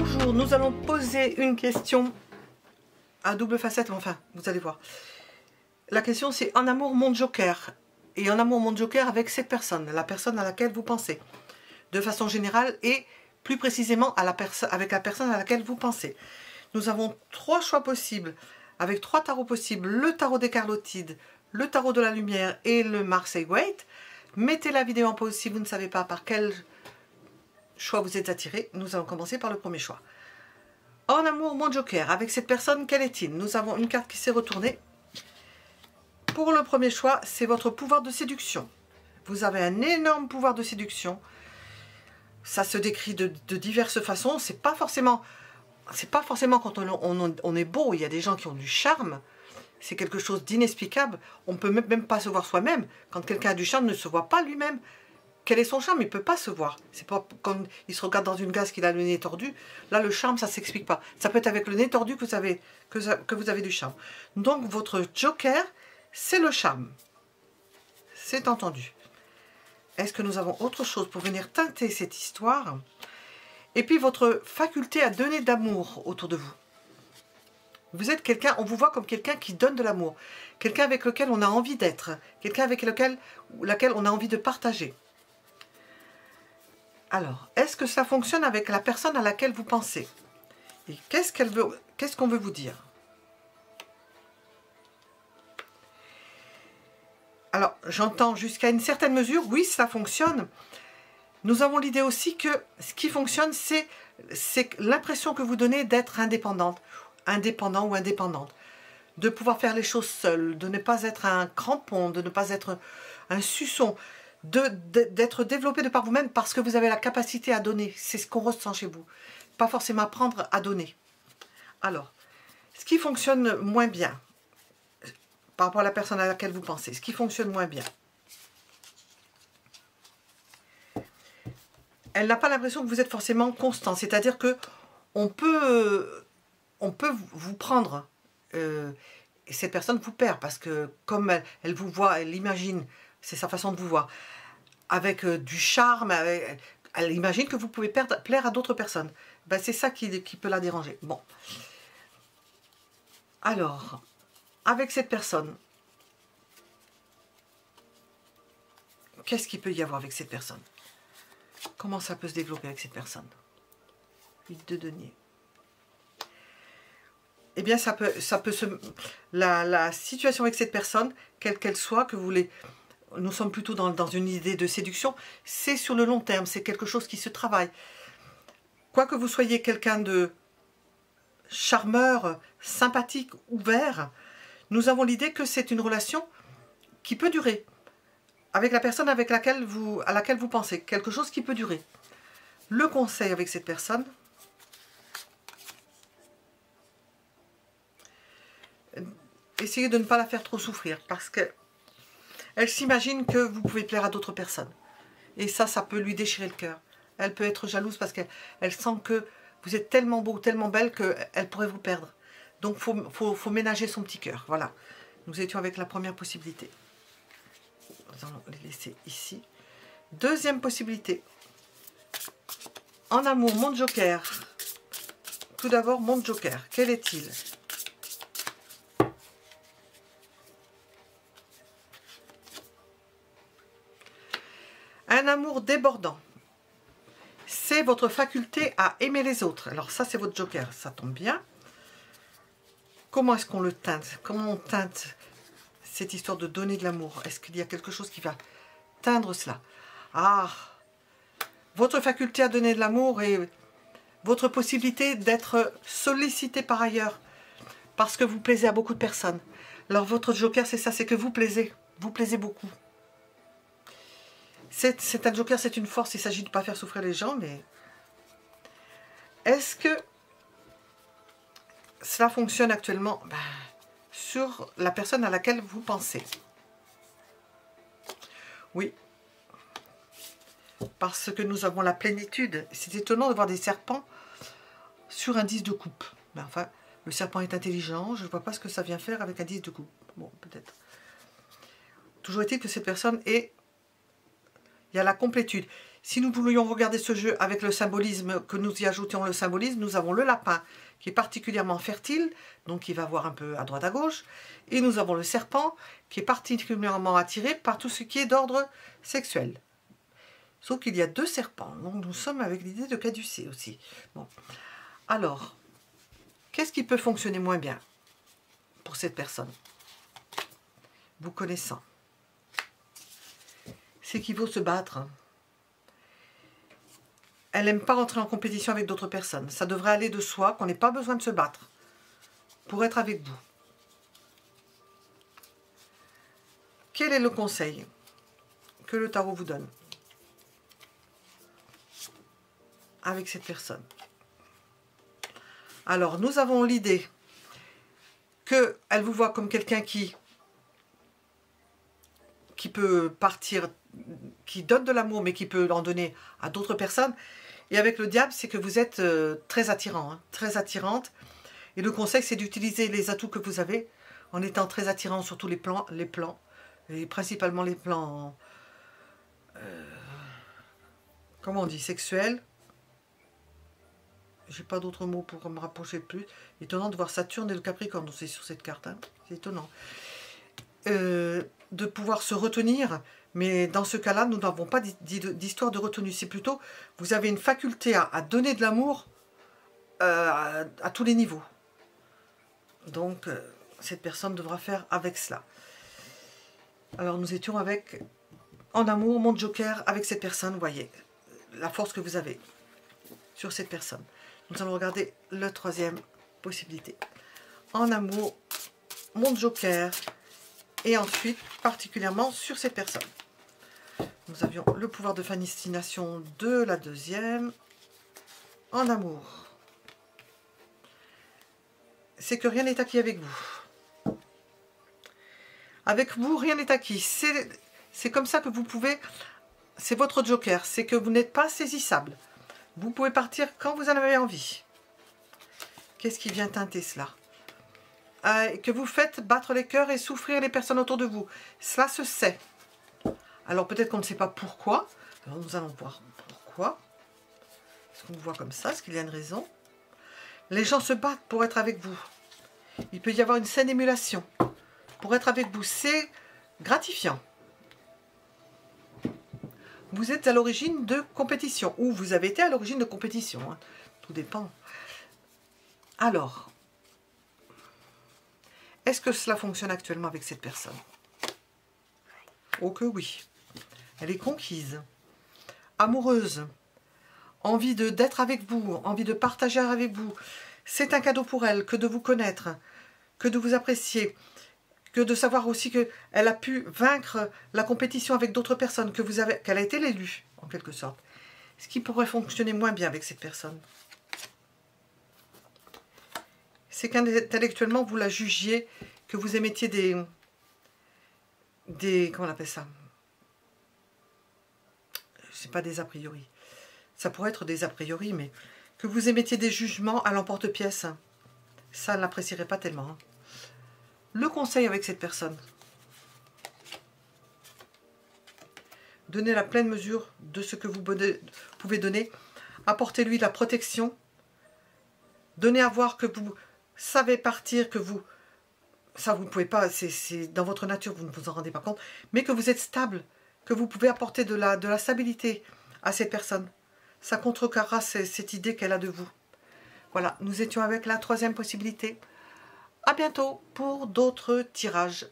Bonjour, nous allons poser une question à double facette, enfin, vous allez voir. La question c'est en amour mon joker. Et en amour mon joker avec cette personne, la personne à laquelle vous pensez. De façon générale et plus précisément avec la personne à laquelle vous pensez. Nous avons 3 choix possibles, avec 3 tarots possibles. Le tarot des Carlotides, le tarot de la lumière et le Marseille Waite. Mettez la vidéo en pause si vous ne savez pas par quel choix vous êtes attiré. Nous allons commencer par le premier choix. En amour, mon joker, avec cette personne, quel est-il? Nous avons une carte qui s'est retournée. Pour le premier choix, c'est votre pouvoir de séduction. Vous avez un énorme pouvoir de séduction. Ça se décrit de diverses façons. C'est pas forcément quand on est beau. Il y a des gens qui ont du charme. C'est quelque chose d'inexplicable. On ne peut même pas se voir soi-même. Quand quelqu'un a du charme, ne se voit pas lui-même. Quel est son charme? Il ne peut pas se voir. C'est pas comme il se regarde dans une glace qu'il a le nez tordu. Là, le charme, ça ne s'explique pas. Ça peut être avec le nez tordu que vous avez du charme. Donc, votre joker, c'est le charme. C'est entendu. Est-ce que nous avons autre chose pour venir teinter cette histoire? Et puis, votre faculté à donner de l'amour autour de vous. Vous êtes quelqu'un, on vous voit comme quelqu'un qui donne de l'amour. Quelqu'un avec lequel on a envie d'être. Quelqu'un avec laquelle on a envie de partager. Alors, est-ce que ça fonctionne avec la personne à laquelle vous pensez? Et qu'est-ce qu'on veut vous dire? Alors, j'entends jusqu'à une certaine mesure, oui, ça fonctionne. Nous avons l'idée aussi que ce qui fonctionne, c'est l'impression que vous donnez d'être indépendante, indépendant ou indépendante. De pouvoir faire les choses seul, de ne pas être un crampon, de ne pas être un suçon. D'être développé de par vous-même parce que vous avez la capacité à donner. C'est ce qu'on ressent chez vous. Pas forcément apprendre à donner. Alors, ce qui fonctionne moins bien, par rapport à la personne à laquelle vous pensez, ce qui fonctionne moins bien, elle n'a pas l'impression que vous êtes forcément constant. C'est-à-dire que on peut vous prendre et cette personne vous perd parce que comme elle vous voit, elle l'imagine, c'est sa façon de vous voir. Avec du charme, elle imagine que vous pouvez plaire à d'autres personnes. Ben, c'est ça qui peut la déranger. Bon. Alors, avec cette personne, qu'est-ce qu'il peut y avoir avec cette personne? Comment ça peut se développer avec cette personne? 8 de denier. Eh bien, la situation avec cette personne, quelle qu'elle soit, que vous voulez... Nous sommes plutôt dans une idée de séduction. C'est sur le long terme, c'est quelque chose qui se travaille. Quoi que vous soyez quelqu'un de charmeur, sympathique, ouvert, nous avons l'idée que c'est une relation qui peut durer. Avec la personne à laquelle vous pensez. Quelque chose qui peut durer. Le conseil avec cette personne... Essayez de ne pas la faire trop souffrir parce que elle s'imagine que vous pouvez plaire à d'autres personnes. Et ça peut lui déchirer le cœur. Elle peut être jalouse parce qu'elle sent que vous êtes tellement beau, tellement belle qu'elle pourrait vous perdre. Donc, faut ménager son petit cœur. Voilà. Nous étions avec la première possibilité. Nous allons les laisser ici. Deuxième possibilité. En amour, mon joker. Tout d'abord, mon joker. Quel est-il ? Un amour débordant, c'est votre faculté à aimer les autres. Alors ça, c'est votre joker, ça tombe bien. Comment est-ce qu'on le teinte? Comment on teinte cette histoire de donner de l'amour? Est-ce qu'il y a quelque chose qui va teindre cela? Ah, votre faculté à donner de l'amour et votre possibilité d'être sollicité par ailleurs parce que vous plaisez à beaucoup de personnes. Alors votre joker, c'est ça, c'est que vous plaisez beaucoup. C'est un joker, c'est une force, il s'agit de ne pas faire souffrir les gens, mais est-ce que cela fonctionne actuellement sur la personne à laquelle vous pensez? Oui, parce que nous avons la plénitude. C'est étonnant de voir des serpents sur un 10 de coupe. Mais enfin, le serpent est intelligent, je ne vois pas ce que ça vient faire avec un 10 de coupe. Bon, peut-être. Toujours est-il que cette personne est il y a la complétude. Si nous voulions regarder ce jeu avec le symbolisme, que nous y ajoutions le symbolisme, nous avons le lapin qui est particulièrement fertile, donc il va voir un peu à droite à gauche, et nous avons le serpent qui est particulièrement attiré par tout ce qui est d'ordre sexuel. Sauf qu'il y a 2 serpents, donc nous sommes avec l'idée de caducer aussi. Bon. Alors, qu'est-ce qui peut fonctionner moins bien pour cette personne? Vous connaissant. C'est qu'il faut se battre. Elle n'aime pas rentrer en compétition avec d'autres personnes. Ça devrait aller de soi, qu'on n'ait pas besoin de se battre pour être avec vous. Quel est le conseil que le tarot vous donne avec cette personne? Alors, nous avons l'idée qu'elle vous voit comme quelqu'un qui peut partir, qui donne de l'amour, mais qui peut en donner à d'autres personnes. Et avec le diable, c'est que vous êtes très attirant, hein, très attirante. Et le conseil, c'est d'utiliser les atouts que vous avez en étant très attirant sur tous les plans, et principalement les plans, comment on dit, sexuels. J'ai pas d'autres mots pour me rapprocher plus. Étonnant de voir Saturne et le Capricorne aussi sur cette carte, hein. C'est étonnant. De pouvoir se retenir, mais dans ce cas-là, nous n'avons pas d'histoire de retenue. C'est plutôt, vous avez une faculté à donner de l'amour à tous les niveaux. Donc, cette personne devra faire avec cela. Alors, nous étions avec, en amour, mon joker, avec cette personne, vous voyez, la force que vous avez sur cette personne. Nous allons regarder la 3e possibilité. En amour, mon joker, et ensuite, particulièrement sur cette personne. Nous avions le pouvoir de fascination de la 2e. En amour. C'est que rien n'est acquis avec vous. Avec vous, rien n'est acquis. C'est comme ça que vous pouvez... C'est votre joker. C'est que vous n'êtes pas saisissable. Vous pouvez partir quand vous en avez envie. Qu'est-ce qui vient teinter cela? Que vous faites battre les cœurs et souffrir les personnes autour de vous. Cela se sait. Alors peut-être qu'on ne sait pas pourquoi. Alors nous allons voir pourquoi. Est-ce qu'on voit comme ça? Est-ce qu'il y a une raison? Les gens se battent pour être avec vous. Il peut y avoir une saine émulation. Pour être avec vous, c'est gratifiant. Vous êtes à l'origine de compétition. Ou vous avez été à l'origine de compétition. Hein. Tout dépend. Alors... Est-ce que cela fonctionne actuellement avec cette personne? Oh que oui. Elle est conquise, amoureuse, envie d'être avec vous, envie de partager avec vous. C'est un cadeau pour elle que de vous connaître, que de vous apprécier, que de savoir aussi qu'elle a pu vaincre la compétition avec d'autres personnes, qu'elle a été l'élu, en quelque sorte. Ce qui pourrait fonctionner moins bien avec cette personne, c'est qu'intellectuellement, vous la jugiez, que vous émettiez comment on appelle ça? C'est pas des a priori. Ça pourrait être des a priori, mais que vous émettiez des jugements à l'emporte-pièce. Ça, elle n'apprécierait pas tellement. Hein. Le conseil avec cette personne. Donnez la pleine mesure de ce que vous pouvez donner. Apportez-lui la protection. Donnez à voir que vous savez partir, que vous... Ça, vous ne pouvez pas, c'est dans votre nature, vous ne vous en rendez pas compte. Mais que vous êtes stable, que vous pouvez apporter de la stabilité à cette personne. Ça contrecarrera cette idée qu'elle a de vous. Voilà, nous étions avec la 3e possibilité. À bientôt pour d'autres tirages.